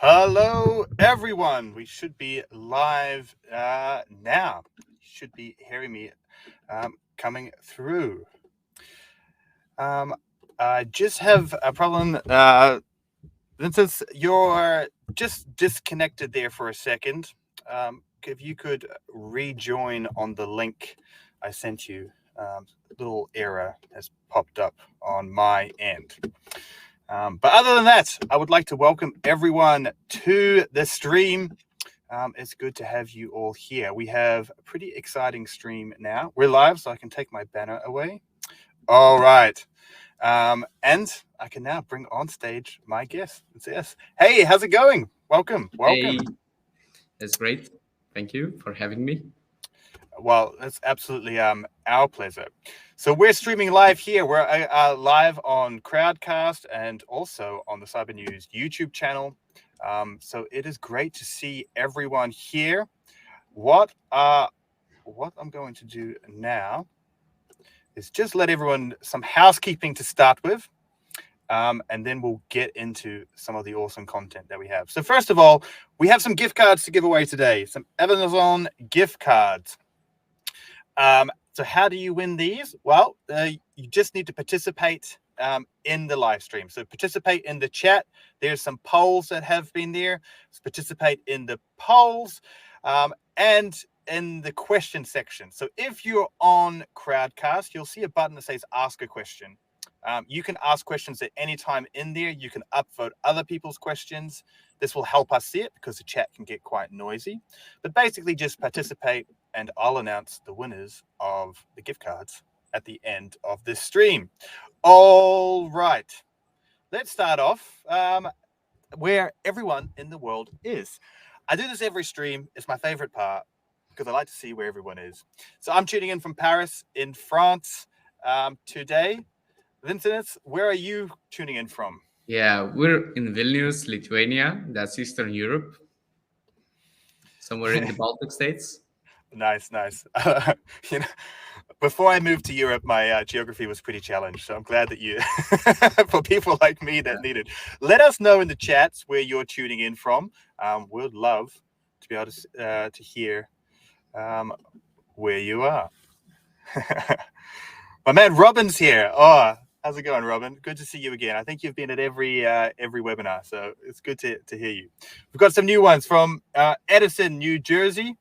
Hello, everyone. We should be live now. You should be hearing me coming through. I just have a problem. Vincentas, you're just disconnected there for a second. If you could rejoin on the link I sent you, a little error has popped up on my end. But other than that, I would like to welcome everyone to the stream. It's good to have you all here. We have a pretty exciting stream now. We're live, so I can take my banner away. All right. And I can now bring on stage my guest. Yes. Hey, how's it going? Welcome. Hey, that's great. Thank you for having me. Well, it's absolutely our pleasure. So we're streaming live here. We're live on Crowdcast and also on the Cybernews YouTube channel. So it is great to see everyone here. What I'm going to do now is just let everyone some housekeeping to start with. And then we'll get into some of the awesome content that we have. So first of all, we have some gift cards to give away today. Some Amazon gift cards. So how do you win these? Well, you just need to participate in the live stream. So participate in the chat. There's some polls that have been there. So participate in the polls and in the question section. So if you're on Crowdcast, you'll see a button that says ask a question. You can ask questions at any time in there. You can upvote other people's questions. This will help us see it because the chat can get quite noisy. But basically just participate and I'll announce the winners of the gift cards at the end of this stream. All right. Let's start off where everyone in the world is. I do this every stream. It's my favorite part because I like to see where everyone is. So I'm tuning in from Paris in France today. Vincentas, where are you tuning in from? Yeah, we're in Vilnius, Lithuania. That's Eastern Europe. Somewhere in the Baltic states. Nice. You know, before I moved to Europe, my geography was pretty challenged. So I'm glad that you, for people like me that need it, let us know in the chats where you're tuning in from. We'd love to be able to hear where you are. My man Robin's here. Oh, how's it going, Robin? Good to see you again. I think you've been at every webinar, so it's good to hear you. We've got some new ones from Edison, New Jersey.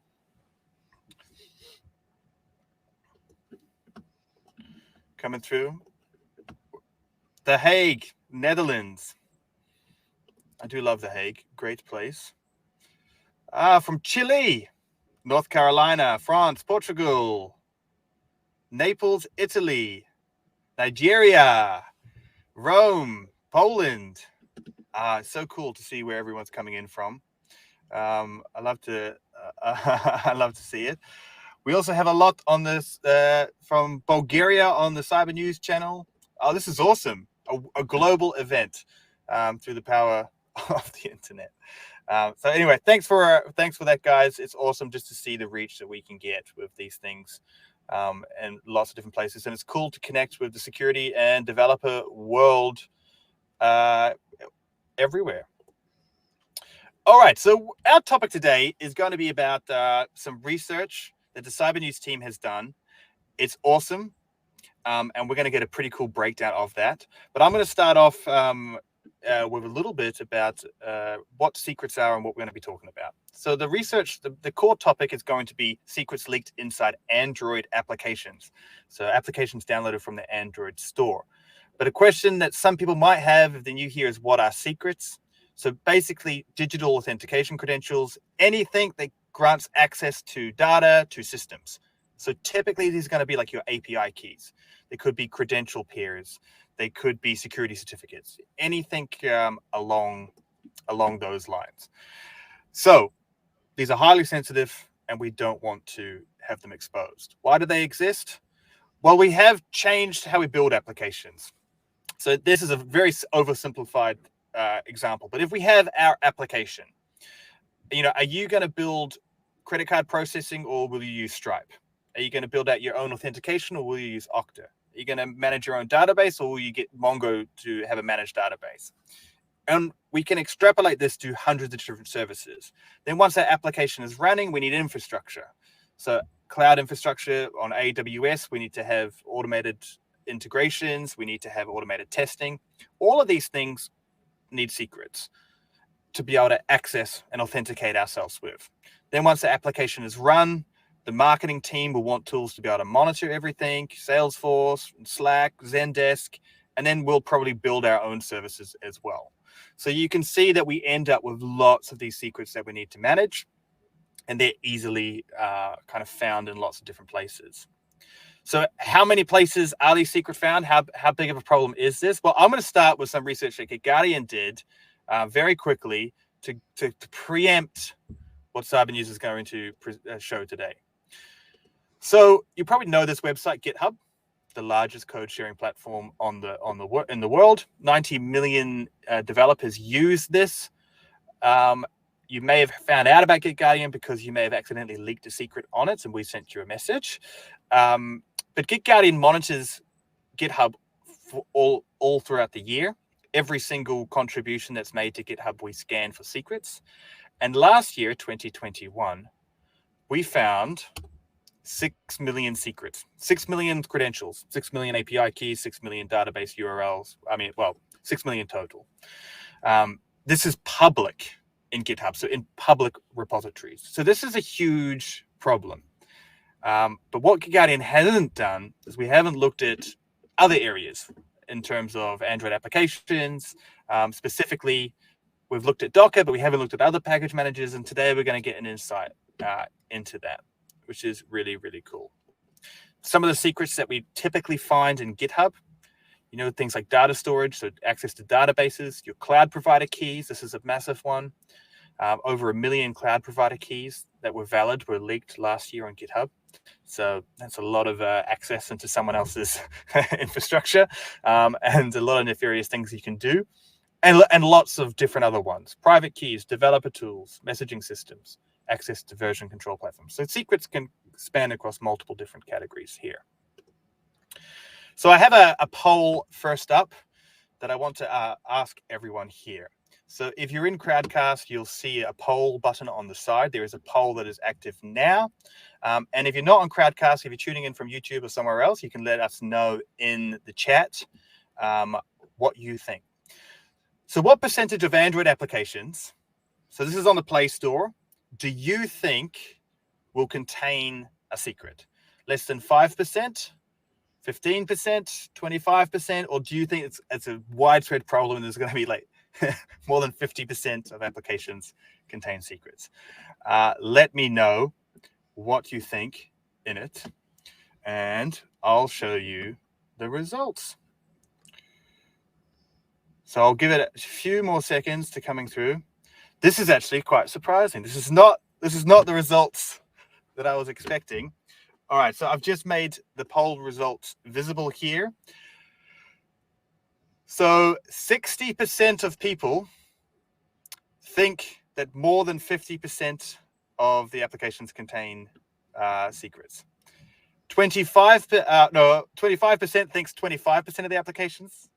Coming through. The Hague, Netherlands. I do love The Hague. Great place. From Chile, North Carolina, France, Portugal, Naples, Italy, Nigeria, Rome, Poland. It's so cool to see where everyone's coming in from. I love to see it. We also have a lot on this from Bulgaria on the Cybernews channel. Oh, this is awesome! A global event through the power of the internet. So anyway, thanks for that, guys. It's awesome just to see the reach that we can get with these things. And lots of different places. And it's cool to connect with the security and developer world everywhere. All right, so our topic today is going to be about some research that the Cybernews team has done. It's awesome, and we're going to get a pretty cool breakdown of that. But I'm going to start off with a little bit about what secrets are and what we're going to be talking about. So the research, the core topic is going to be secrets leaked inside Android applications. So applications downloaded from the Android store. But a question that some people might have if they're new here is, what are secrets? So basically digital authentication credentials, anything that grants access to data, to systems. So typically these are going to be like your API keys. They could be credential pairs. They could be security certificates, anything along those lines. So these are highly sensitive and we don't want to have them exposed. Why do they exist? Well, we have changed how we build applications. So this is a very oversimplified example, but if we have our application, are you going to build credit card processing or will you use Stripe? Are you going to build out your own authentication or will you use Okta? Are you going to manage your own database or will you get Mongo to have a managed database? And we can extrapolate this to hundreds of different services. Then once that application is running, we need infrastructure. So cloud infrastructure on AWS, we need to have automated integrations. We need to have automated testing. All of these things need secrets to be able to access and authenticate ourselves with. Then once the application is run, the marketing team will want tools to be able to monitor everything, Salesforce, Slack, Zendesk, and then we'll probably build our own services as well. So you can see that we end up with lots of these secrets that we need to manage, and they're easily kind of found in lots of different places. So how many places are these secrets found? How big of a problem is this? Well, I'm going to start with some research that GitGuardian did very quickly to preempt what Cybernews is going to show today. So you probably know this website, GitHub, the largest code sharing platform in the world. 90 million developers use this. You may have found out about GitGuardian because you may have accidentally leaked a secret on it, and we sent you a message. But GitGuardian monitors GitHub for all throughout the year. Every single contribution that's made to GitHub, we scan for secrets. And last year, 2021, we found 6 million secrets, 6 million credentials, 6 million API keys, 6 million database URLs. 6 million total. This is public in GitHub, so in public repositories. So this is a huge problem. But what GitGuardian hasn't done is we haven't looked at other areas in terms of Android applications. Specifically, we've looked at Docker, but we haven't looked at other package managers. And today we're going to get an insight into that, which is really, really cool. Some of the secrets that we typically find in GitHub, things like data storage, so access to databases, your cloud provider keys. This is a massive one. Over 1 million cloud provider keys that were valid were leaked last year on GitHub. So that's a lot of access into someone else's infrastructure, and a lot of nefarious things you can do, and lots of different other ones. Private keys, developer tools, messaging systems, access to version control platforms. So secrets can span across multiple different categories here. So I have a poll first up that I want to ask everyone here. So if you're in Crowdcast, you'll see a poll button on the side. There is a poll that is active now. And if you're not on Crowdcast, if you're tuning in from YouTube or somewhere else, you can let us know in the chat what you think. So what percentage of Android applications, so this is on the Play Store, do you think will contain a secret? Less than 5%? 15%, 25%, or do you think it's a widespread problem and there's going to be like more than 50% of applications contain secrets? Let me know what you think in it, and I'll show you the results. So I'll give it a few more seconds to coming through. This is actually quite surprising. This is not the results that I was expecting. All right, so I've just made the poll results visible here. So 60% of people think that more than 50% of the applications contain secrets. 25% thinks 25% of the applications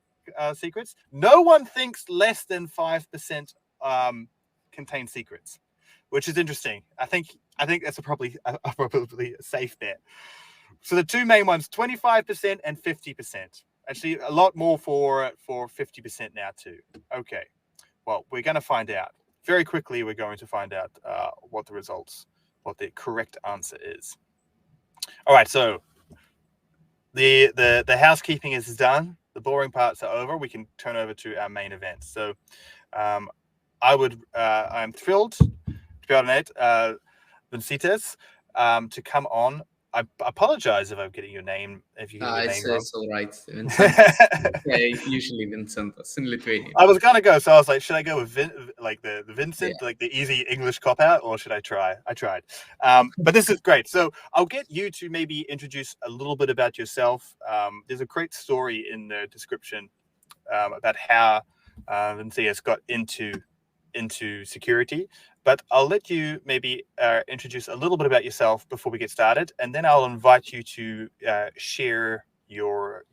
secrets. No one thinks less than 5% contain secrets, which is interesting. I think that's probably a safe bet. So the two main ones, 25% and 50%. Actually, a lot more for 50% now too. Okay, well, we're going to find out. Very quickly, we're going to find out what the correct answer is. All right, so the housekeeping is done. The boring parts are over. We can turn over to our main event. So I'm thrilled to be able to invite Vincentas to come on. I apologize if I'm getting your name, if you get your name wrong. It's all right. Vincentas. Usually Vincentas in Lithuania. I was gonna go, so I was like, should I go with the Vincent, like the easy English cop out, or should I try? I tried, but this is great. So I'll get you to maybe introduce a little bit about yourself. There's a great story in the description about how Vincentas got into security, but I'll let you maybe introduce a little bit about yourself before we get started, and then I'll invite you to share your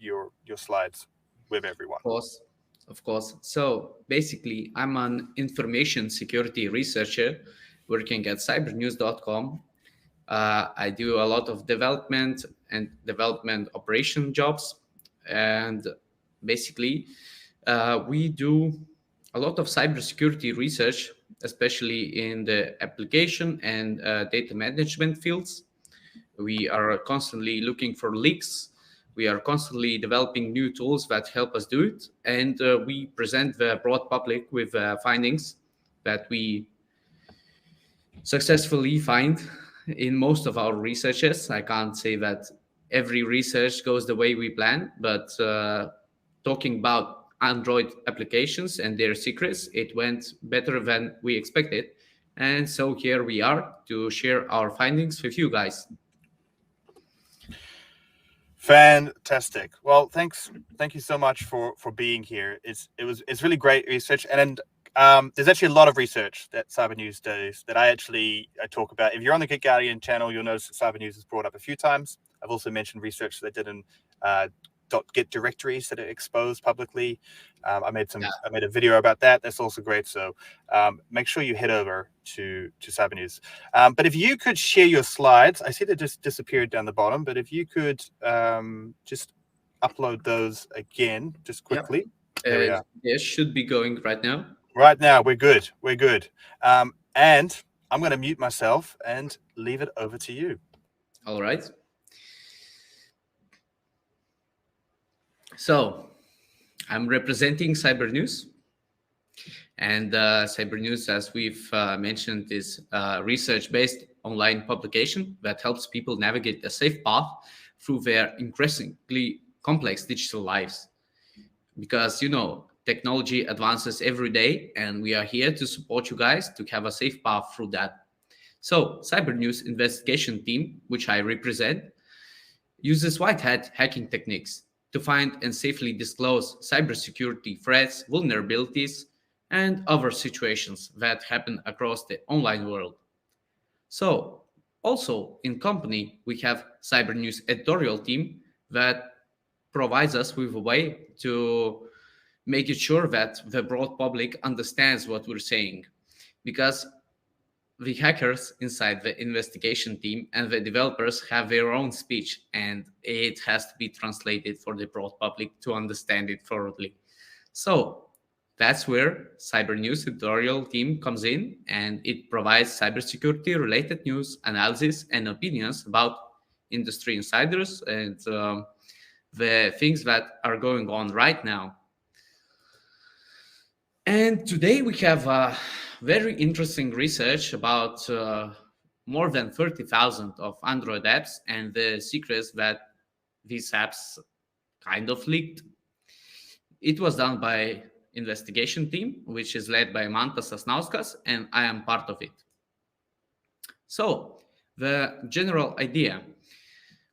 slides with everyone. Of course. Of course. So basically, I'm an information security researcher working at cybernews.com. I do a lot of development and development operation jobs. And basically, we do a lot of cybersecurity research, especially in the application and data management fields. We are constantly looking for leaks. We are constantly developing new tools that help us do it. And we present the broad public with findings that we successfully find in most of our researches. I can't say that every research goes the way we plan, but talking about Android applications and their secrets, it went better than we expected. And so here we are to share our findings with you guys. Fantastic. Well, thank you so much for being here. It's really great research, and there's actually a lot of research that Cybernews does that I talk about. If you're on the GitGuardian channel, you'll notice that Cybernews is brought up a few times. I've also mentioned research that I did in .git directories that are exposed publicly. I made a video about that. That's also great. So make sure you head over to Cybernews. But if you could share your slides, I see they just disappeared down the bottom. But if you could just upload those again, just quickly. Yep. There we are. It should be going right now. Right now, we're good. We're good. And I'm going to mute myself and leave it over to you. All right. So I'm representing Cybernews. And Cybernews, as we've mentioned, is a research-based online publication that helps people navigate a safe path through their increasingly complex digital lives. Because, technology advances every day, and we are here to support you guys to have a safe path through that. So Cybernews investigation team, which I represent, uses white hat hacking techniques to find and safely disclose cybersecurity threats, vulnerabilities, and other situations that happen across the online world. So, also in company, we have Cybernews editorial team that provides us with a way to make it sure that the broad public understands what we're saying. Because the hackers inside the investigation team and the developers have their own speech, and it has to be translated for the broad public to understand it thoroughly. So that's where Cybernews editorial team comes in, and it provides cybersecurity related news, analysis, and opinions about industry insiders and the things that are going on right now. And today we have very interesting research about more than 30,000 of Android apps and the secrets that these apps kind of leaked. It was done by investigation team, which is led by Mantas Sasnauskas, and I am part of it. So the general idea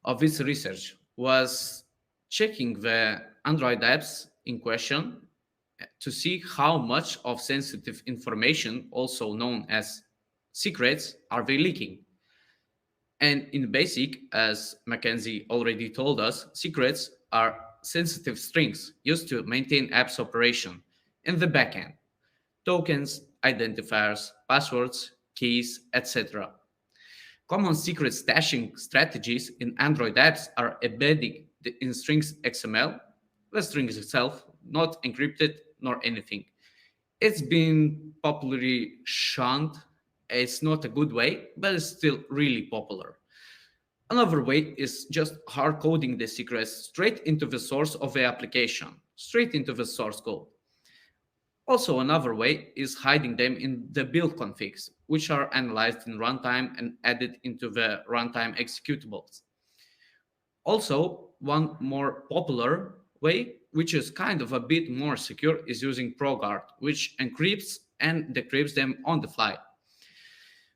of this research was checking the Android apps in question to see how much of sensitive information, also known as secrets, are they leaking. And in basic, as Mackenzie already told us, secrets are sensitive strings used to maintain apps operation in the backend. Tokens, identifiers, passwords, keys, etc. Common secret stashing strategies in Android apps are embedding in strings XML, the strings itself, not encrypted nor anything. It's been popularly shunned. It's not a good way, but it's still really popular. Another way is just hard coding the secrets straight into the source of the application, straight into the source code. Also, another way is hiding them in the build configs, which are analyzed in runtime and added into the runtime executables. Also, one more popular way, which is kind of a bit more secure, is using ProGuard, which encrypts and decrypts them on the fly.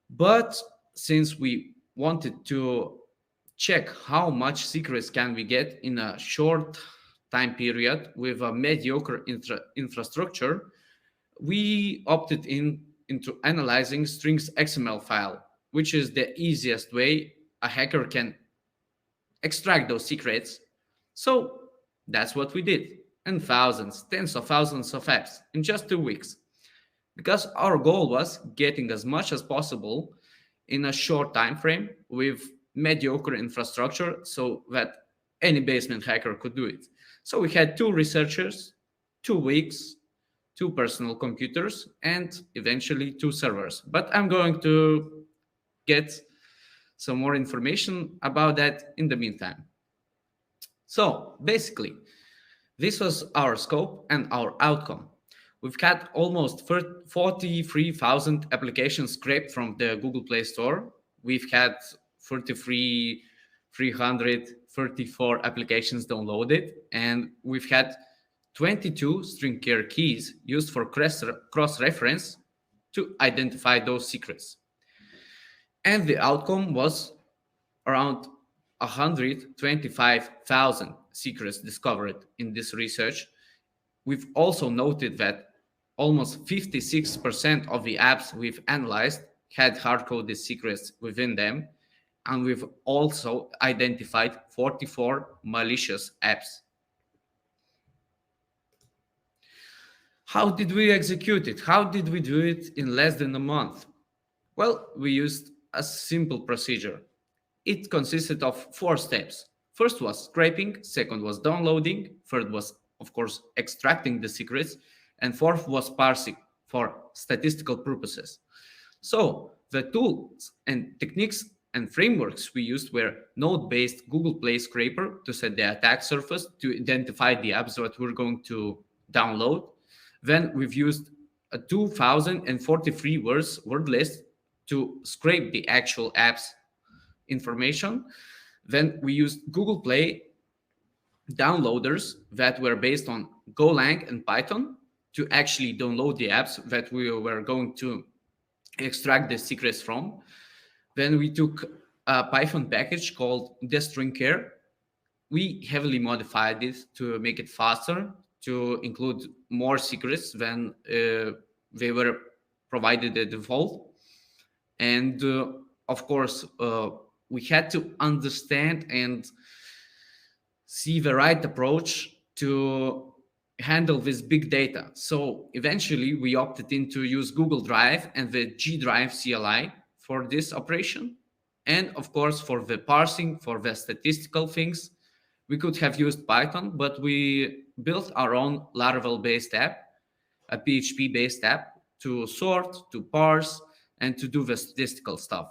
But since we wanted to check how much secrets can we get in a short time period with a mediocre infrastructure, we opted into analyzing strings XML file, which is the easiest way a hacker can extract those secrets. So that's what we did. and thousands, tens of thousands of apps in just 2 weeks. Because our goal was getting as much as possible in a short time frame with mediocre infrastructure so that any basement hacker could do it. So we had 2 researchers, 2 weeks, 2 personal computers, and eventually 2 servers. But I'm going to get some more information about that in the meantime. So basically, this was our scope and our outcome. We've had almost 43,000 applications scraped from the Google Play Store. We've had 334 applications downloaded, and we've had 22 string care keys used for cross-reference to identify those secrets. And the outcome was around 125,000 secrets discovered in this research. We've also noted that almost 56% of the apps we've analyzed had hard-coded secrets within them, and we've also identified 44 malicious apps. How did we execute it? How did we do it in less than a month? Well, we used a simple procedure. It consisted of 4 steps. First was scraping, second was downloading, third was, of course, extracting the secrets, and fourth was parsing for statistical purposes. So the tools and techniques and frameworks we used were node-based Google Play scraper to set the attack surface to identify the apps that we're going to download. Then we've used a 2043 word list to scrape the actual apps information. Then we used Google Play downloaders that were based on Golang and Python to actually download the apps that we were going to extract the secrets from. Then we took a Python package called destringcare. We heavily modified it to make it faster, to include more secrets than they were provided the default. And of course, we had to understand and see the right approach to handle this big data. So eventually we opted in to use Google Drive and the G Drive CLI for this operation. And of course, for the parsing, for the statistical things, we could have used Python, but we built our own Laravel-based app, a PHP-based app to sort, to parse, and to do the statistical stuff.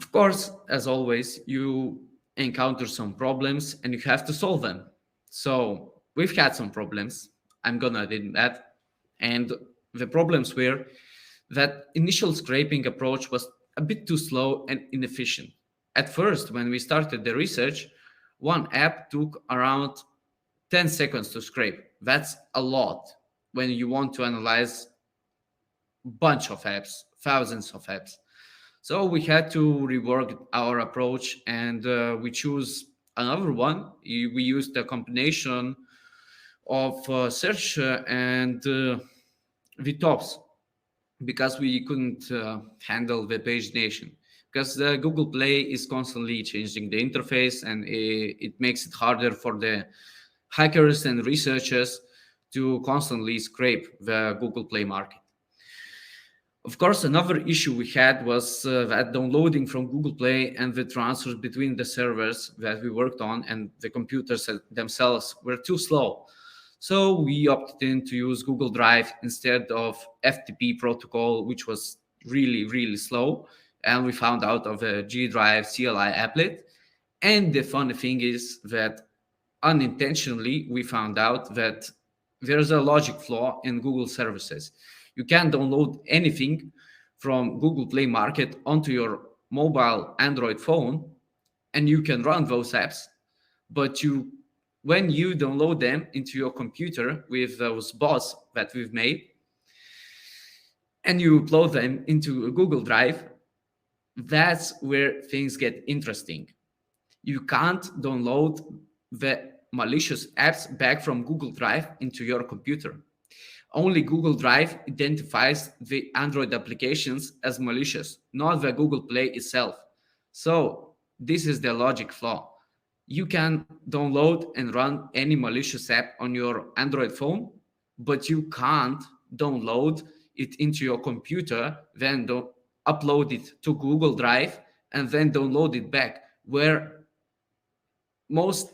Of course, as always, you encounter some problems and you have to solve them. So we've had some problems, I'm gonna admit that. And the problems were that initial scraping approach was a bit too slow and inefficient. At first, when we started the research, one app took around 10 seconds to scrape. That's a lot when you want to analyze a bunch of apps, thousands of apps. So we had to rework our approach, and we choose another one. We used a combination of search and VTOPs because we couldn't handle the pagination. Because Google Play is constantly changing the interface, and it makes it harder for the hackers and researchers to constantly scrape the Google Play market. Of course, another issue we had was that downloading from Google Play and the transfers between the servers that we worked on and the computers themselves were too slow. So we opted in to use Google Drive instead of FTP protocol, which was really, really slow. And we found out of a G Drive CLI applet. And the funny thing is that unintentionally, we found out that there's a logic flaw in Google services. You can download anything from Google Play Market onto your mobile Android phone, and you can run those apps. But when you download them into your computer with those bots that we've made, and you upload them into a Google Drive, that's where things get interesting. You can't download the malicious apps back from Google Drive into your computer. Only Google Drive identifies the Android applications as malicious, not the Google Play itself. So this is the logic flaw. You can download and run any malicious app on your Android phone, but you can't download it into your computer, then upload it to Google Drive, and then download it back. Where most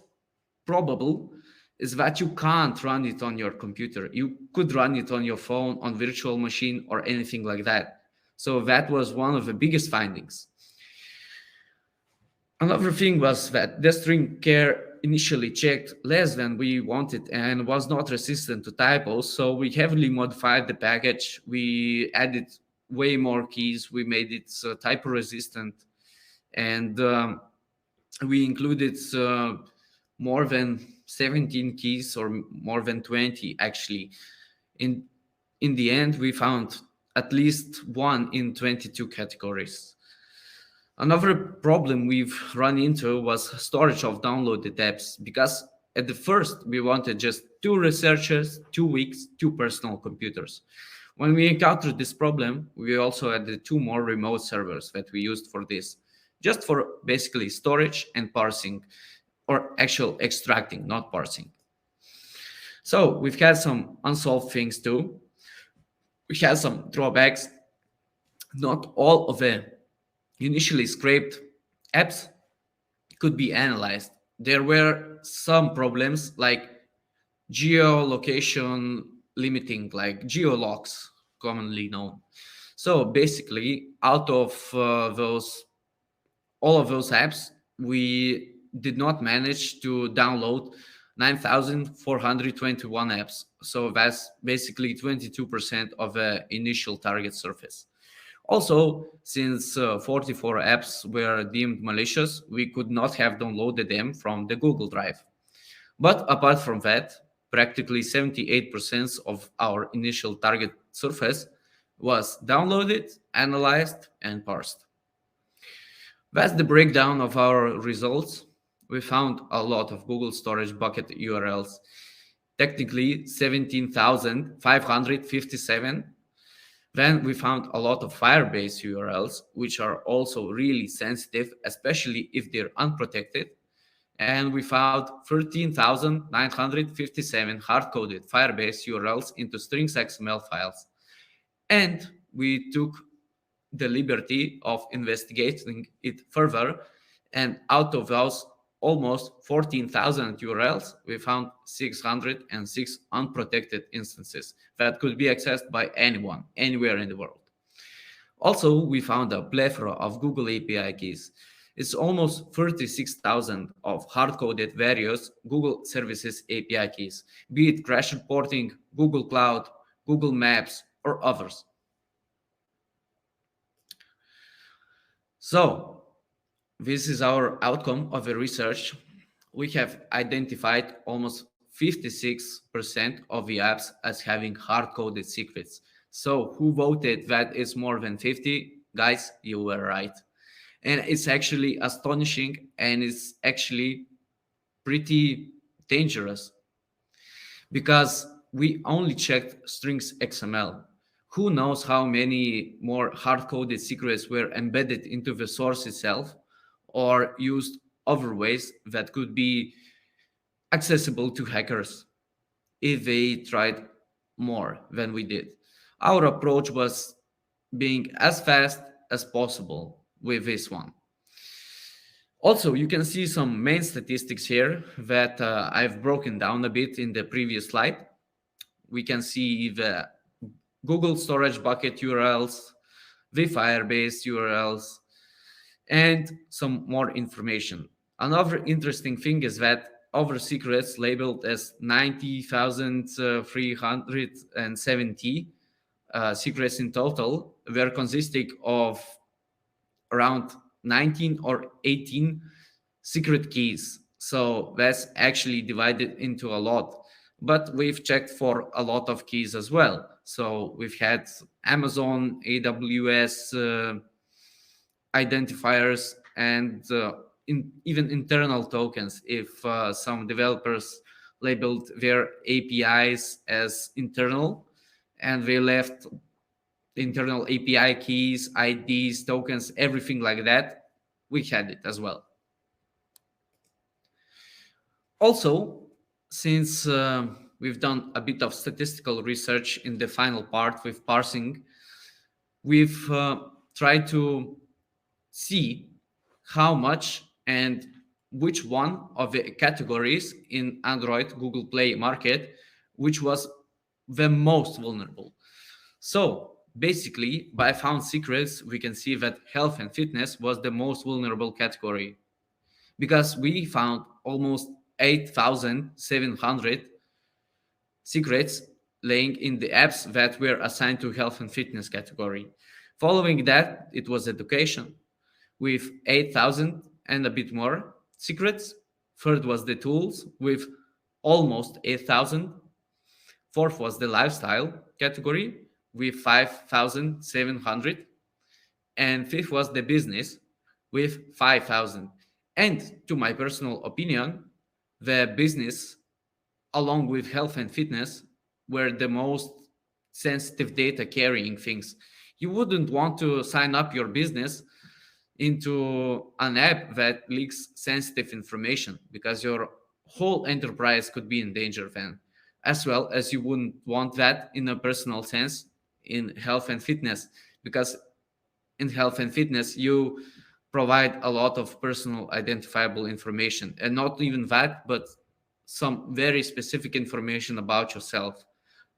probable is that you can't run it on your computer. You could run it on your phone, on virtual machine, or anything like that. So that was one of the biggest findings. Another thing was that the string care initially checked less than we wanted and was not resistant to typos. So we heavily modified the package. We added way more keys. We made it typo resistant, and we included more than 17 keys, or more than 20 actually. In the end, we found at least one in 22 categories. Another problem we've run into was storage of downloaded apps, because at the first we wanted just 2 researchers, 2 weeks, 2 personal computers. When we encountered this problem, we also added 2 more remote servers that we used for this, just for basically storage and parsing, or actual extracting, not parsing. So we've had some unsolved things too. We had some drawbacks. Not all of the initially scraped apps could be analyzed. There were some problems like geolocation limiting, like geolocks, commonly known. So basically, out of all of those apps, we did not manage to download 9,421 apps. So that's basically 22% of the initial target surface. Also, since 44 apps were deemed malicious, we could not have downloaded them from the Google Drive. But apart from that, practically 78% of our initial target surface was downloaded, analyzed, and parsed. That's the breakdown of our results. We found a lot of Google Storage Bucket URLs, technically 17,557. Then we found a lot of Firebase URLs, which are also really sensitive, especially if they're unprotected. And we found 13,957 hard-coded Firebase URLs into strings XML files. And we took the liberty of investigating it further. And out of those almost 14,000 URLs, we found 606 unprotected instances that could be accessed by anyone, anywhere in the world. Also, we found a plethora of Google API keys. It's almost 36,000 of hard-coded various Google Services API keys, be it crash reporting, Google Cloud, Google Maps, or others. So, this is our outcome of the research. We have identified almost 56% of the apps as having hard-coded secrets. So who voted that it's more than 50? Guys, you were right. And it's actually astonishing, and it's actually pretty dangerous, because we only checked strings XML. Who knows how many more hard-coded secrets were embedded into the source itself, or used other ways that could be accessible to hackers if they tried more than we did. Our approach was being as fast as possible with this one. Also, you can see some main statistics here that I've broken down a bit in the previous slide. We can see the Google Storage Bucket URLs, the Firebase URLs, and some more information. Another interesting thing is that our secrets labeled as 90,370 secrets in total were consisting of around 19 or 18 secret keys. So that's actually divided into a lot. But we've checked for a lot of keys as well. So we've had Amazon, AWS identifiers, and even internal tokens if some developers labeled their APIs as internal, and they left internal API keys, IDs, tokens, everything like that. We had it as well. Also, since we've done a bit of statistical research in the final part with parsing, we've tried to see how much and which one of the categories in Android Google Play market which was the most vulnerable. So basically, by found secrets, we can see that health and fitness was the most vulnerable category because we found almost 8,700 secrets laying in the apps that were assigned to health and fitness category. Following that, it was education with 8,000 and a bit more secrets. Third was the tools with almost 8,000. Fourth was the lifestyle category with 5,700. And fifth was the business with 5,000. And to my personal opinion, the business, along with health and fitness, were the most sensitive data carrying things. You wouldn't want to sign up your business into an app that leaks sensitive information because your whole enterprise could be in danger then, as well as you wouldn't want that in a personal sense in health and fitness, because in health and fitness you provide a lot of personal identifiable information, and not even that, but some very specific information about yourself.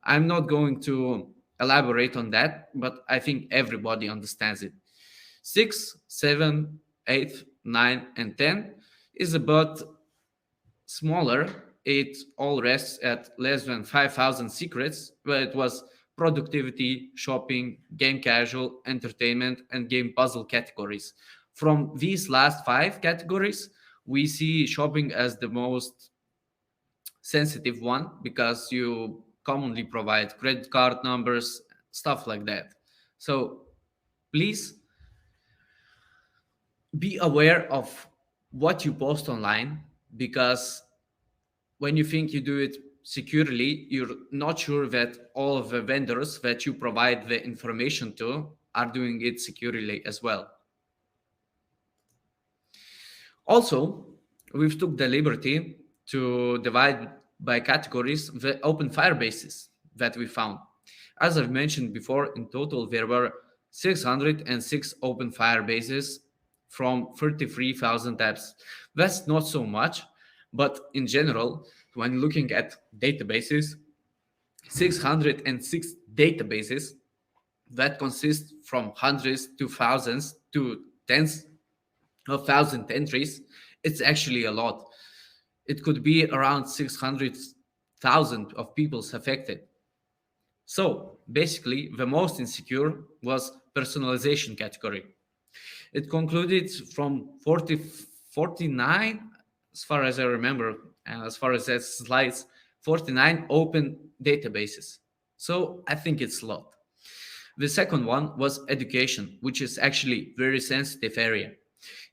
I'm not going to elaborate on that, but I think everybody understands it. 6, 7, 8, 9, and 10 is about smaller. It all rests at less than 5,000 secrets, where it was productivity, shopping, game casual, entertainment, and game puzzle categories. From these last five categories, we see shopping as the most sensitive one because you commonly provide credit card numbers, stuff like that. So please be aware of what you post online, because when you think you do it securely, you're not sure that all of the vendors that you provide the information to are doing it securely as well. Also, we've took the liberty to divide by categories the open firebases that we found. As I've mentioned before, in total there were 606 open firebases from 33,000 apps. That's not so much, but in general, when looking at databases, 606 databases that consist from hundreds to thousands to tens of thousand entries, it's actually a lot. It could be around 600,000 of people affected. So basically, the most insecure was personalization category. It concluded from 49, as far as I remember, and as far as that slides, 49 open databases. So I think it's a lot. The second one was education, which is actually very sensitive area.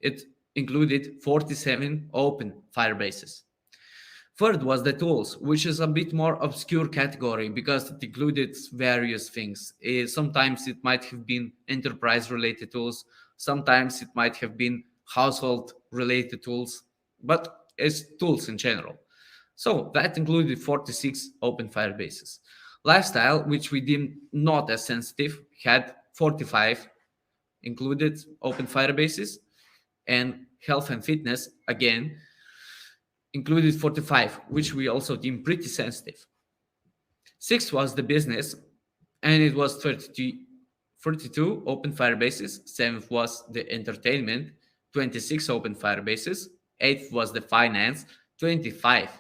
It included 47 open firebases. Third was the tools, which is a bit more obscure category because it included various things. Sometimes it might have been enterprise-related tools. Sometimes it might have been household-related tools, but it's tools in general. So that included 46 open firebases. Lifestyle, which we deemed not as sensitive, had 45 included open firebases, and health and fitness, again, included 45, which we also deem pretty sensitive. Sixth was the business, and it was 32 open firebases. Seventh was the entertainment, 26 open firebases. Eighth was the finance, 25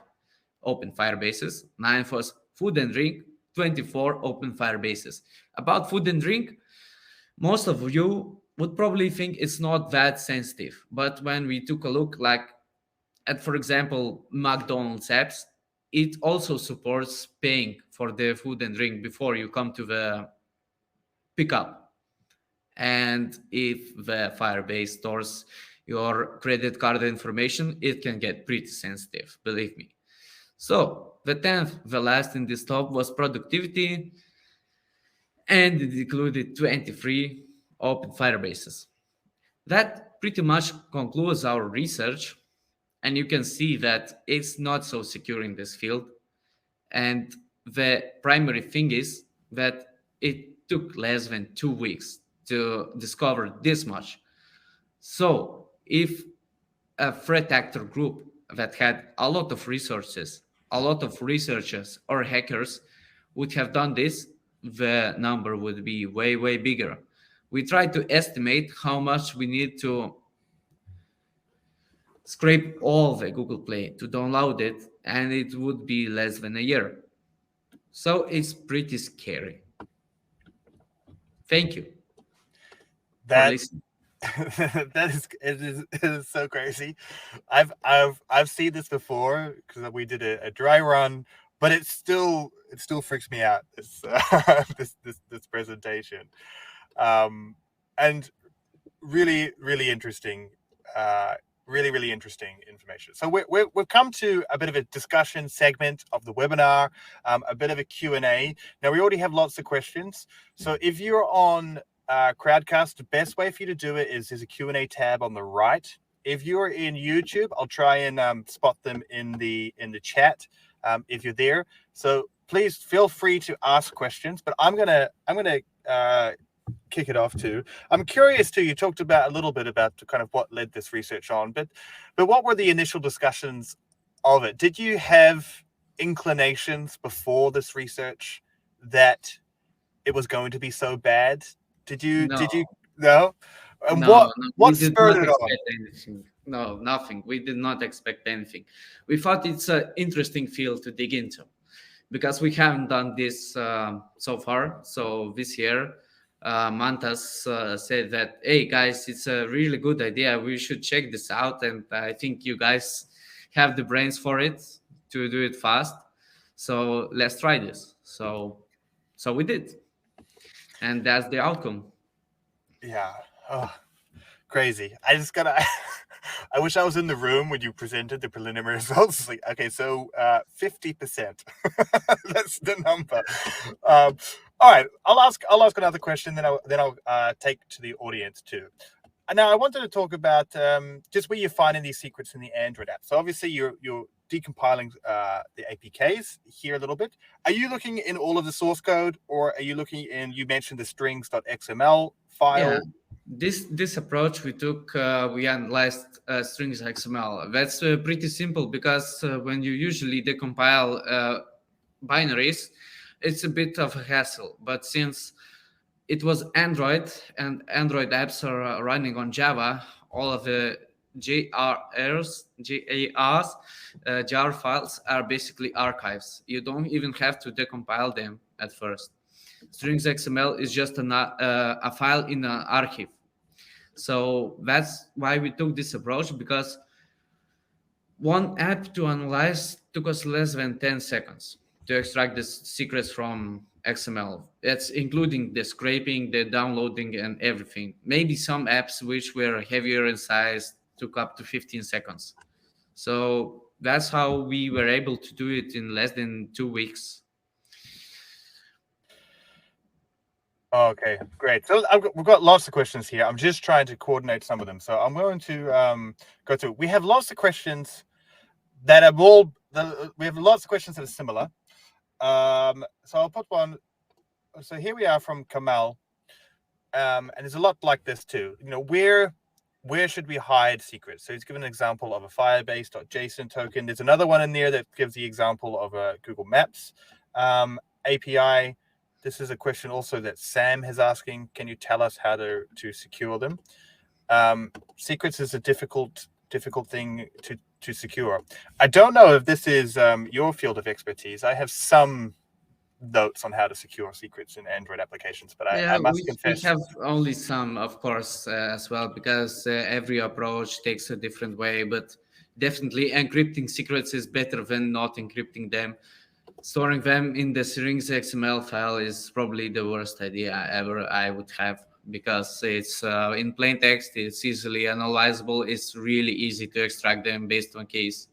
open firebases. Ninth was food and drink, 24 open firebases. About food and drink, most of you would probably think it's not that sensitive, but when we took a look at, for example, McDonald's apps, it also supports paying for the food and drink before you come to the pickup. And if the Firebase stores your credit card information, it can get pretty sensitive, believe me. So the 10th, the last in this top, was productivity, and it included 23 open Firebases. That pretty much concludes our research. and you can see that it's not so secure in this field. And the primary thing is that it took less than 2 weeks to discover this much. So if a threat actor group that had a lot of resources, a lot of researchers or hackers would have done this, the number would be way, way bigger. We tried to estimate how much we need to scrape all the Google Play to download it, and it would be less than a year. So it's pretty scary. Thank you for That listening. it is so crazy. I've seen this before because we did a dry run, but it still freaks me out, this this presentation, and really interesting. Really interesting information. So we've come to a bit of a discussion segment of the webinar, a bit of a Q&A. Now, we already have lots of questions. So if you're on Crowdcast, the best way for you to do it is there's a Q&A tab on the right. If you're in YouTube, I'll try and spot them in the chat if you're there. So please feel free to ask questions, but I'm gonna kick it off too. I'm curious too. You talked about a little bit about kind of what led this research on, but what were the initial discussions of it? Did you have inclinations before this research that it was going to be so bad? Did you No, no? And no, no, we what did spurred not it on? expect anything. No, nothing. We did not expect anything. We thought it's an interesting field to dig into because we haven't done this so far. So this year, Mantas said that, hey guys, it's a really good idea. We should check this out. And I think you guys have the brains for it to do it fast. So let's try this. So we did. And that's the outcome. Yeah. Oh, crazy. I just gotta. I wish I was in the room when you presented the preliminary results. It's like, okay, so 50%. That's the number. All right, I'll ask another question, then I'll take to the audience too. Now, I wanted to talk about just where you're finding these secrets in the Android app. So obviously, you're decompiling the APKs here a little bit. Are you looking in all of the source code, or are you looking in? You mentioned the strings.xml file. Yeah, this approach we took, we analyzed strings XML. That's pretty simple because when you usually decompile binaries, it's a bit of a hassle. But since it was Android and Android apps are running on Java, all of the JARs, jar files are basically archives. You don't even have to decompile them at first. Strings XML is just a file in an archive. So that's why we took this approach, because one app to analyze took us less than 10 seconds to extract the secrets from XML. That's including the scraping, the downloading, and everything. Maybe some apps which were heavier in size took up to 15 seconds. So that's how we were able to do it in less than 2 weeks. Okay, great. So we've got lots of questions here. I'm just trying to coordinate some of them. So I'm going to go through. We have lots of questions that are we have lots of questions that are similar. So I'll put one. So here we are from Kamal, and there's a lot like this too. Where should we hide secrets? So he's given an example of a Firebase.json token. There's another one in there that gives the example of a Google Maps API. This is a question also that Sam is asking. Can you tell us how to secure them? Secrets is a difficult thing to secure. I don't know if this is your field of expertise. I have some notes on how to secure secrets in Android applications, but I must confess. We have only some, of course, as well, because every approach takes a different way. But definitely encrypting secrets is better than not encrypting them. Storing them in the strings XML file is probably the worst idea ever I would have, because it's in plain text, it's easily analyzable, it's really easy to extract them based on case.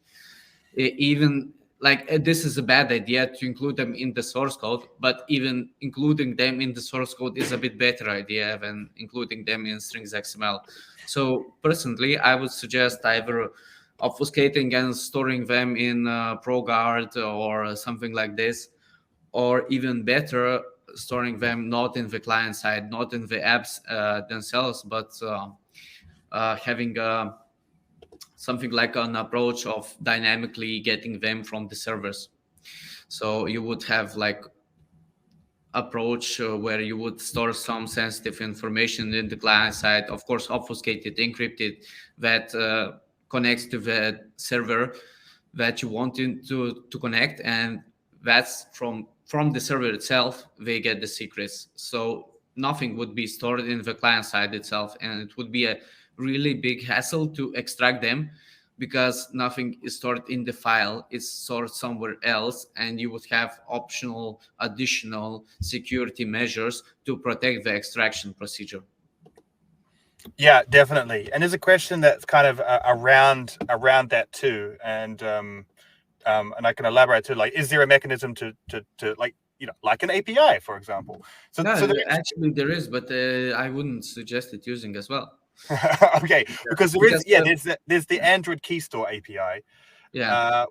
Even like this is a bad idea to include them in the source code, but even including them in the source code is a bit better idea than including them in strings XML. So personally, I would suggest either obfuscating and storing them in ProGuard or something like this, or even better, storing them not in the client side, not in the apps themselves, but having something like an approach of dynamically getting them from the servers. So you would have like approach where you would store some sensitive information in the client side, of course obfuscated, encrypted, that connects to the server that you want to connect, and that's from the server itself they get the secrets. So nothing would be stored in the client side itself, and it would be a really big hassle to extract them, because nothing is stored in the file, it's stored somewhere else, and you would have optional additional security measures to protect the extraction procedure. Yeah, definitely. And there's a question that's kind of around that too, and I can elaborate too. Like, is there a mechanism to like, like an API, for example? So Actually there is, but I wouldn't suggest it using as well. Okay, because there's the Android Key Store API,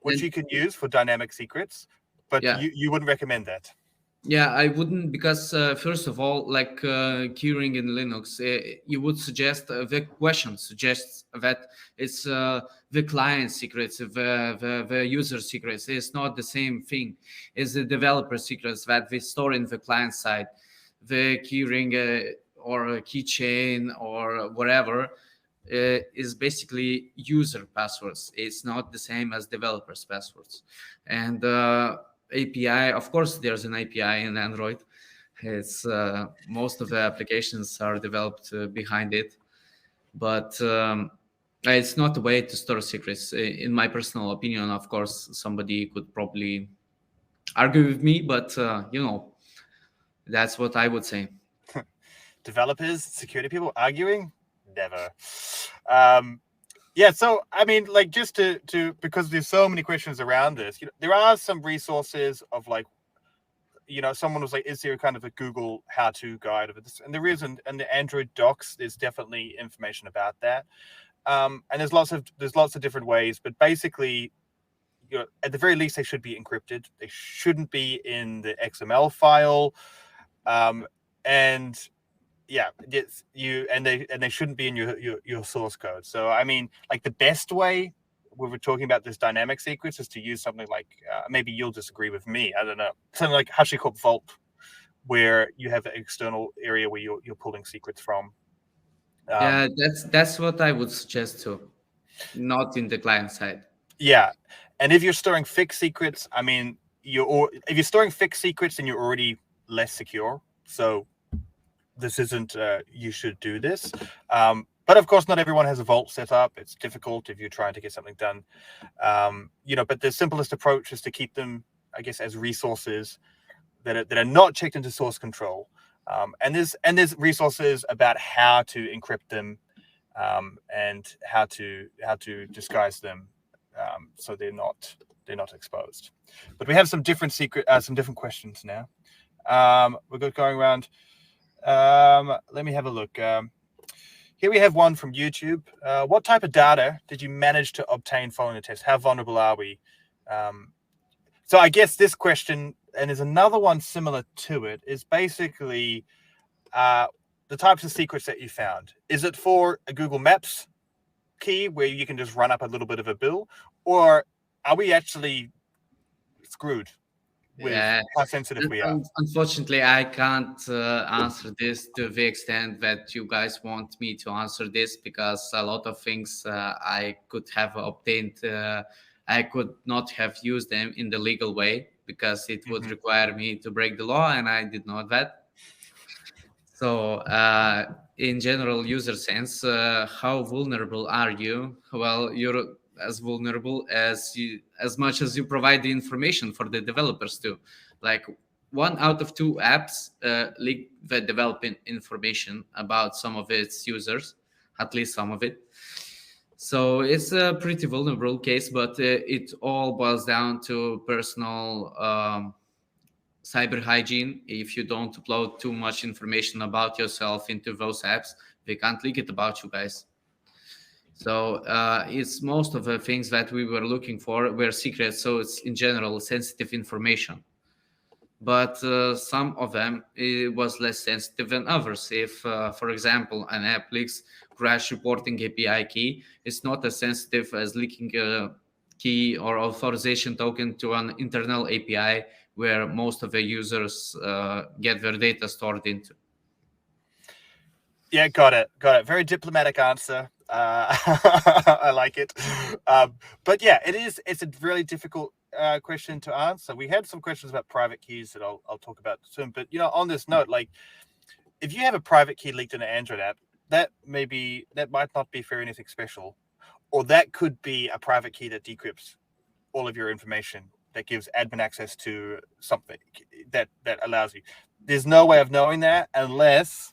which you can use for dynamic secrets, but you wouldn't recommend that. Yeah, I wouldn't, because first of all, like keyring in Linux, you would suggest the question suggests that it's the client secrets, the user secrets. It's not the same thing as the developer secrets that we store in the client side. The keyring or keychain or whatever is basically user passwords. It's not the same as developers' passwords. And API, of course, there's an API in Android. It's most of the applications are developed behind it, but it's not a way to store secrets. In my personal opinion, of course, somebody could probably argue with me, but that's what I would say. Developers, security people arguing? Never. Yeah, so I mean, like, just to because there's so many questions around this, there are some resources of like, someone was like, is there kind of a Google how-to guide of this? And there is, and the Android docs, there's definitely information about that. And there's lots of different ways, but basically, at the very least, they should be encrypted. They shouldn't be in the XML file, and yeah, they shouldn't be in your source code. So I mean, like, the best way we were talking about this dynamic secrets is to use something like maybe you'll disagree with me. I don't know, something like HashiCorp Vault, where you have an external area where you're pulling secrets from. Yeah, that's what I would suggest too, not in the client side. Yeah, and if you're storing fixed secrets, I mean, if you're storing fixed secrets, then you're already less secure. So this isn't, you should do this. But of course, not everyone has a vault set up. It's difficult if you're trying to get something done. But the simplest approach is to keep them, I guess, as resources that are not checked into source control. And there's resources about how to encrypt them, and how to disguise them, so they're not exposed. But we have some different questions now. We're going around. Let me have a look. Here we have one from YouTube. What type of data did you manage to obtain following the test? How vulnerable are we? So I guess this question, and there's another one similar to it, is basically the types of secrets that you found. Is it for a Google Maps key where you can just run up a little bit of a bill, or are we actually screwed with how sensitive we are? Unfortunately, I can't answer this to the extent that you guys want me to answer this, because a lot of things I could have obtained, I could not have used them in the legal way, because it would require me to break the law, and I did not that. So in general user sense, how vulnerable are you? Well, you're as vulnerable as much as you provide the information for the developers too. Like, 1 out of 2 apps leak the developing information about some of its users, at least some of it. So it's a pretty vulnerable case, but it all boils down to personal cyber hygiene. If you don't upload too much information about yourself into those apps, they can't leak it about you guys. So it's most of the things that we were looking for were secret. So it's in general sensitive information. But some of them it was less sensitive than others. If, for example, an app leaks crash reporting API key, it's not as sensitive as leaking a key or authorization token to an internal API where most of the users get their data stored into. Yeah, got it. Very diplomatic answer. I like it. But yeah, it's a really difficult question to answer. We had some questions about private keys that I'll talk about soon. But on this note, like if you have a private key leaked in an Android app, that might not be for anything special, or that could be a private key that decrypts all of your information, that gives admin access to something that allows you. There's no way of knowing that unless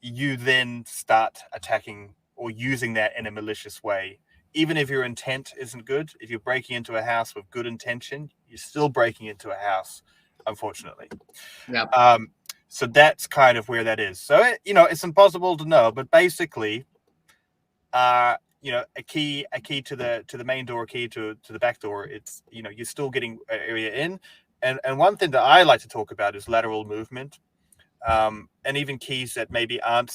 you then start attacking or using that in a malicious way. Even if your intent isn't good, if you're breaking into a house with good intention, you're still breaking into a house, unfortunately. Yeah. So that's kind of where that is. So it's impossible to know, but basically, a key to the main door, key to the back door. It's you're still getting an area in, and one thing that I like to talk about is lateral movement. And even keys that maybe aren't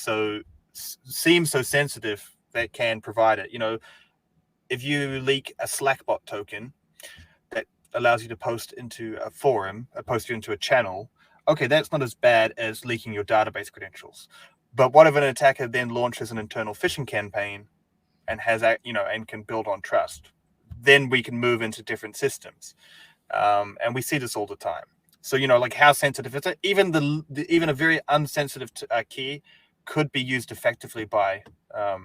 seem so sensitive that can provide it. If you leak a Slackbot token that allows you to post into a forum, post you into a channel, okay, that's not as bad as leaking your database credentials. But what if an attacker then launches an internal phishing campaign and has and can build on trust? Then we can move into different systems, and we see this all the time. So like how sensitive is it? Even a very unsensitive key could be used effectively by a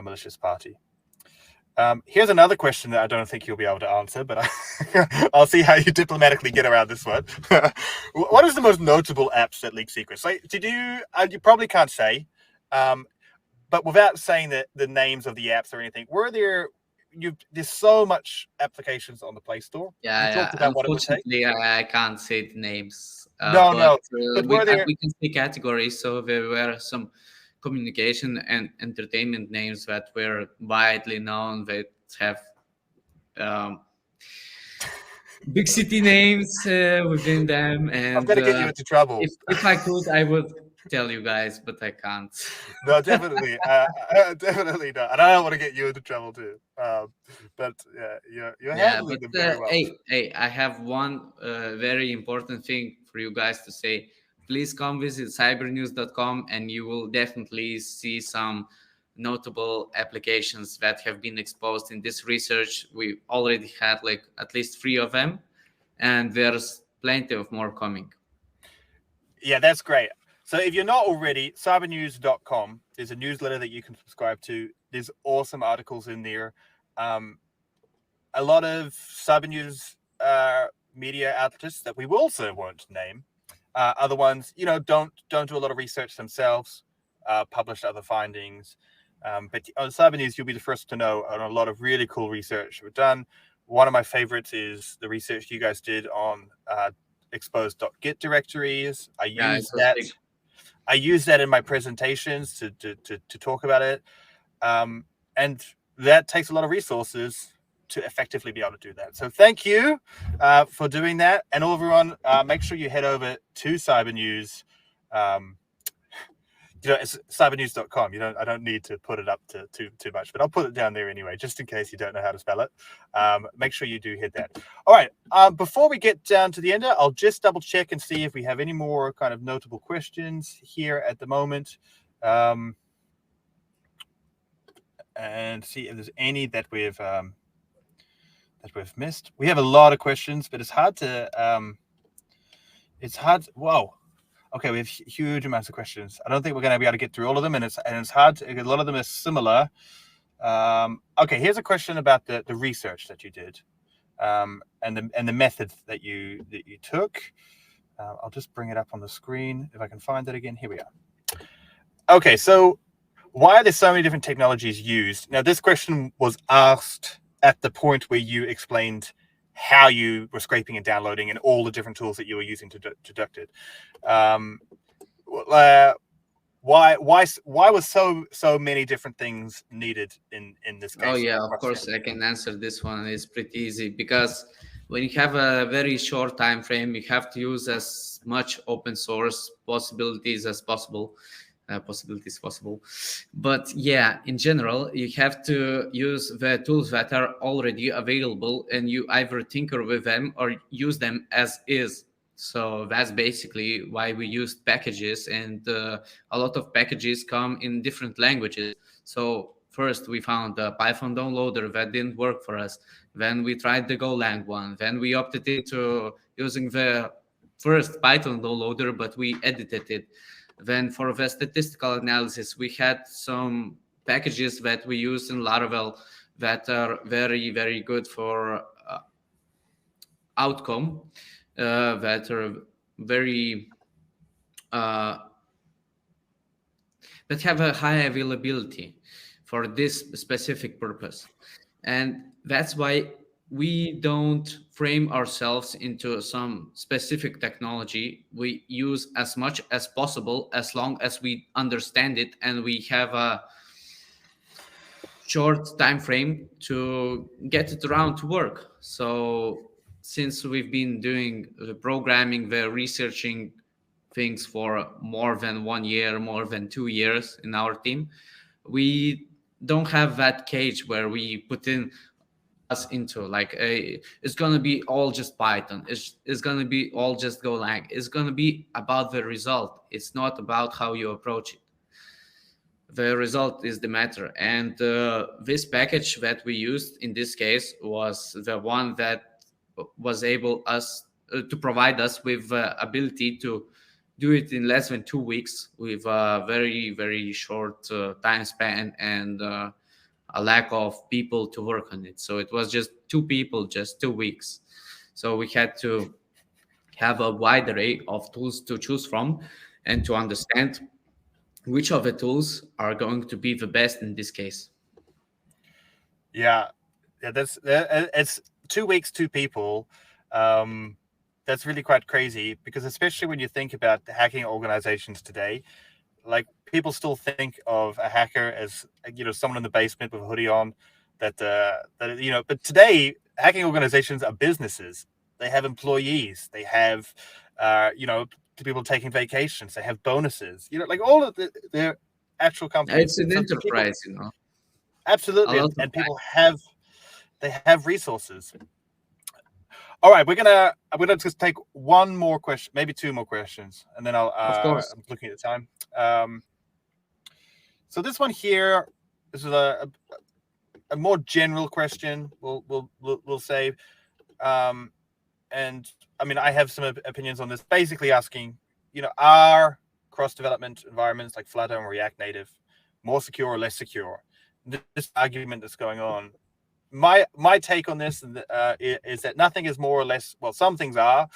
malicious party. Here's another question that I don't think you'll be able to answer, but I'll see how you diplomatically get around this one. What is the most notable apps that leak secrets? Like, you probably can't say, but without saying the names of the apps or anything, there's so much applications on the Play Store. Yeah, You talked about what it would take. Unfortunately, I can't say the names. No, but were there? we can see categories. So there were some communication and entertainment names that were widely known, that have big city names within them. I'm And going to get you into trouble. if I could, I would tell you guys, but I can't. No, definitely, definitely not. And I don't want to get you into trouble too. But yeah, you're handling them very well. Hey, I have one very important thing for you guys to say. Please come visit cybernews.com and you will definitely see some notable applications that have been exposed in this research. We already had like at least 3 of them, and there's plenty of more coming. Yeah, that's great. So if you're not already, cybernews.com, there's a newsletter that you can subscribe to. There's awesome articles in there. A lot of Cybernews media outlets that we also won't name. Other ones, don't do a lot of research themselves, publish other findings. But on Cybernews, you'll be the first to know on a lot of really cool research we've done. One of my favorites is the research you guys did on exposed.git directories. I use that in my presentations to talk about it. And that takes a lot of resources to effectively be able to do that. So thank you for doing that. And everyone, make sure you head over to Cybernews. It's cybernews.com. I don't need to put it up to too much, but I'll put it down there anyway, just in case you don't know how to spell it. Make sure you do hit that. All right. Before we get down to the end, I'll just double check and see if we have any more kind of notable questions here at the moment. And see if there's any that we've missed. We have a lot of questions, but it's hard to whoa. Okay, we have huge amounts of questions. I don't think we're going to be able to get through all of them, and it's hard. A lot of them are similar. Okay, here's a question about the research that you did, and the method that you took. I'll just bring it up on the screen if I can find it again. Here we are. Okay, so why are there so many different technologies used? Now, this question was asked at the point where you explained how you were scraping and downloading and all the different tools that you were using to deduct it. why was so many different things needed in this Oh case yeah, of question? course I can answer this one. It's pretty easy because when you have a very short time frame, you have to use as much open source possibilities as possible. Possibilities possible, but yeah, in general, you have to use the tools that are already available, and you either tinker with them or use them as is. So that's basically why we used packages, and a lot of packages come in different languages. So first we found a Python downloader that didn't work for us. Then we tried the Golang one. Then we opted into using the first Python downloader, but we edited it. Then for the statistical analysis, we had some packages that we use in Laravel that are very, very good for outcome, that are very uh, that have a high availability for this specific purpose. And that's why we don't frame ourselves into some specific technology. We use as much as possible as long as we understand it and we have a short time frame to get it around to work. So since we've been doing the programming, the researching things for more than 1 year, more than 2 years in our team, we don't have that cage where we put in us into like it's gonna be all just Python. It's gonna be all just Golang. It's gonna be about the result. It's not about how you approach it. The result is the matter. And this package that we used in this case was the one that was able us to provide us with ability to do it in less than 2 weeks with a very, very short time span and a lack of people to work on it. So it was just 2 people, just 2 weeks. So we had to have a wide array of tools to choose from and to understand which of the tools are going to be the best in this case. Yeah, that's it's 2 weeks, 2 people. That's really quite crazy because especially when you think about the hacking organizations today, like people still think of a hacker as someone in the basement with a hoodie on. But today hacking organizations are businesses. They have employees. They have people taking vacations. They have bonuses. Like all of their actual companies. It's an So people enterprise, a absolutely, lot and of people have resources. All right, we're gonna just take one more question, maybe two more questions, and then of course. I'm looking at the time. So this one here, this is a more general question. We'll say, and I mean I have some opinions on this. Basically asking, are cross development environments like Flutter and React Native more secure or less secure? This argument that's going on. My take on this is that nothing is more or less, well, some things are,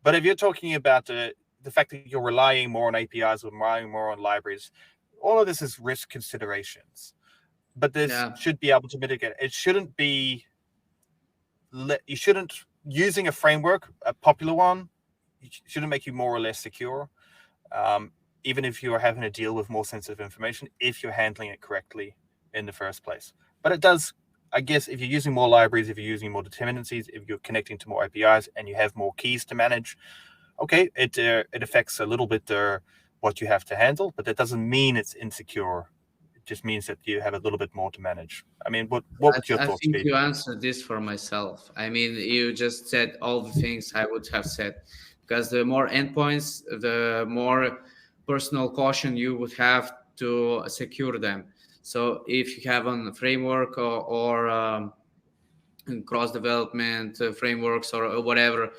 but if you're talking about the fact that you're relying more on APIs or relying more on libraries, all of this is risk considerations. But this should be able to mitigate. It shouldn't be. You shouldn't using a framework, a popular one, shouldn't make you more or less secure. Even if you are having to deal with more sensitive information, if you're handling it correctly in the first place. But it does. I guess if you're using more libraries, if you're using more dependencies, if you're connecting to more APIs and you have more keys to manage, okay, it affects a little bit what you have to handle, but that doesn't mean it's insecure. It just means that you have a little bit more to manage. I mean, what would your I thoughts think be? you answered this for myself. I mean, you just said all the things I would have said. Because the more endpoints, the more personal caution you would have to secure them. So if you have a framework or cross development frameworks or whatever,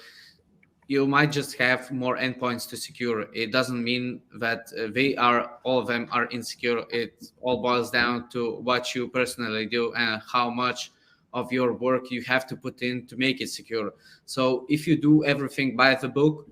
you might just have more endpoints to secure. It doesn't mean that all of them are insecure. It all boils down to what you personally do and how much of your work you have to put in to make it secure. So if you do everything by the book,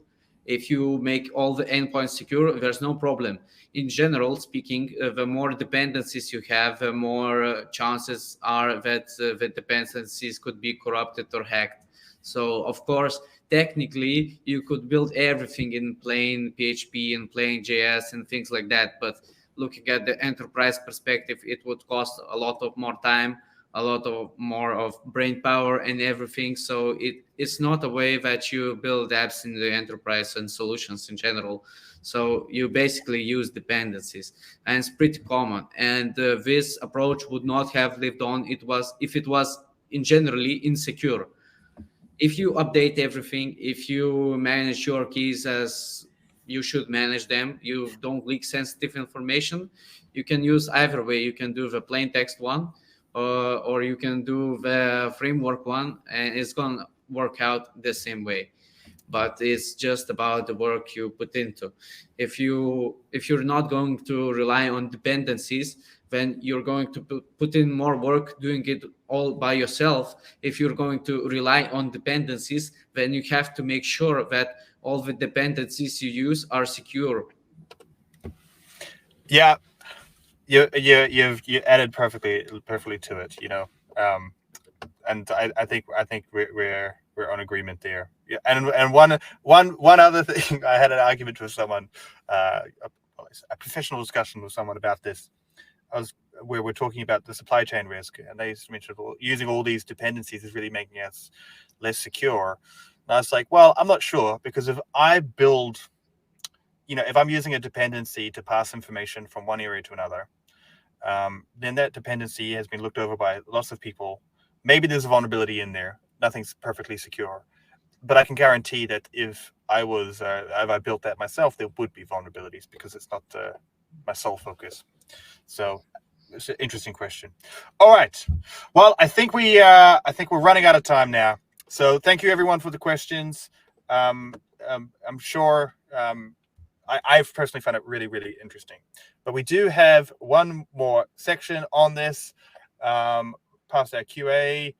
if you make all the endpoints secure, there's no problem. In general speaking, the more dependencies you have, the more chances are that the dependencies could be corrupted or hacked. So of course, technically you could build everything in plain PHP and plain JS and things like that, but looking at the enterprise perspective, it would cost a lot of more time, a lot of more of brain power and everything. So it's not a way that you build apps in the enterprise and solutions in general. So you basically use dependencies, and it's pretty common. And this approach would not have lived on if it was in generally insecure. If you update everything, if you manage your keys as you should manage them, you don't leak sensitive information, you can use either way. You can do the plain text one, or you can do the framework one, and it's going to work out the same way. But it's just about the work you put into. If you're not going to rely on dependencies, then you're going to put in more work doing it all by yourself. If you're going to rely on dependencies, then you have to make sure that all the dependencies you use are secure. Yeah, you added perfectly to it. And I think we're on agreement there. Yeah, and one other thing, I had an argument with someone, a professional discussion with someone about this. Where we're talking about the supply chain risk, and they mentioned using all these dependencies is really making us less secure. And I was like, well, I'm not sure, because if I build, if I'm using a dependency to pass information from one area to another, then that dependency has been looked over by lots of people. Maybe there's a vulnerability in there. Nothing's perfectly secure, but I can guarantee that if I built that myself, there would be vulnerabilities, because it's not my sole focus. So it's an interesting question. All right. Well, I think we're running out of time now. So thank you everyone for the questions. I'm sure I've personally found it really, really interesting. But we do have one more section on this. Past our QA.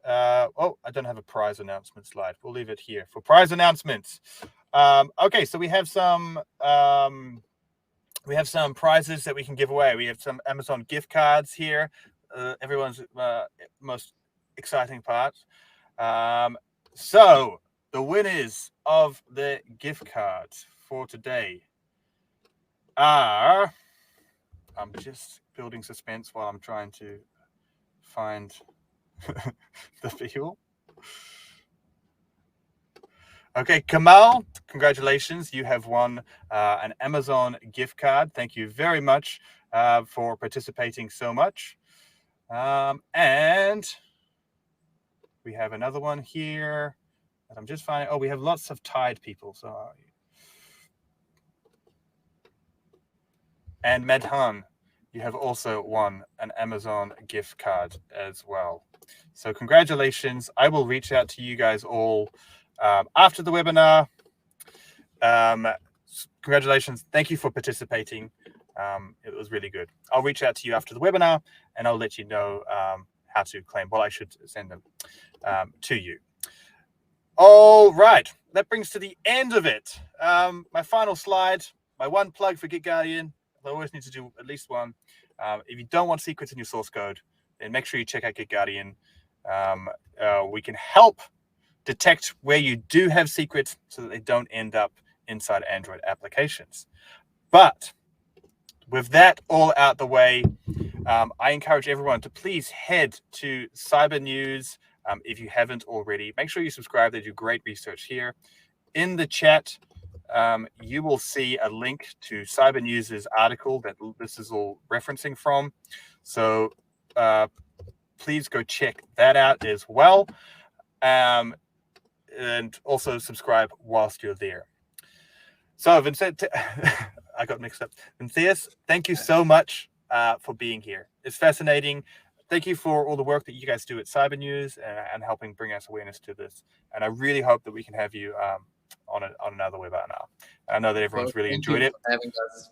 I don't have a prize announcement slide. We'll leave it here for prize announcements. Okay, so we have some prizes that we can give away. We have some Amazon gift cards here. Everyone's most exciting part. So the winners of the gift cards for today are... I'm just building suspense while I'm trying to find the people. Okay, Kamal, congratulations. You have won an Amazon gift card. Thank you very much for participating so much. And we have another one here that I'm just finding. Oh, we have lots of tied people. So, and Medhan, you have also won an Amazon gift card as well. So congratulations. I will reach out to you guys all after the webinar. Congratulations. Thank you for participating. It was really good. I'll reach out to you after the webinar, and I'll let you know how to claim. Well, I should send them to you. All right. That brings to the end of it. My final slide, my one plug for GitGuardian. I always need to do at least one. If you don't want secrets in your source code, then make sure you check out GitGuardian. We can help detect where you do have secrets so that they don't end up inside Android applications. But with that all out the way, I encourage everyone to please head to Cybernews if you haven't already. Make sure you subscribe. They do great research here. In the chat, you will see a link to Cybernews' article that this is all referencing from. So please go check that out as well. And also subscribe whilst you're there. So Vincent, I got mixed up. Vincentas, thank you so much for being here. It's fascinating. Thank you for all the work that you guys do at Cybernews and helping bring us awareness to this. And I really hope that we can have you on another webinar. I know that everyone's really enjoyed it. For having us.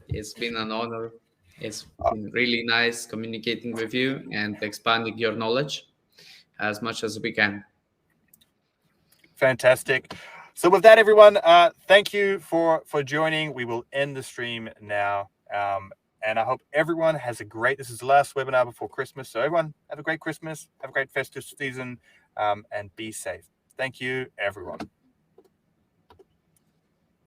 It's been an honor. It's been really nice communicating with you and expanding your knowledge as much as we can. Fantastic. So with that, everyone, thank you for joining. We will end the stream now. And I hope everyone has this is the last webinar before Christmas. So everyone have a great Christmas, have a great festive season, and be safe. Thank you, everyone.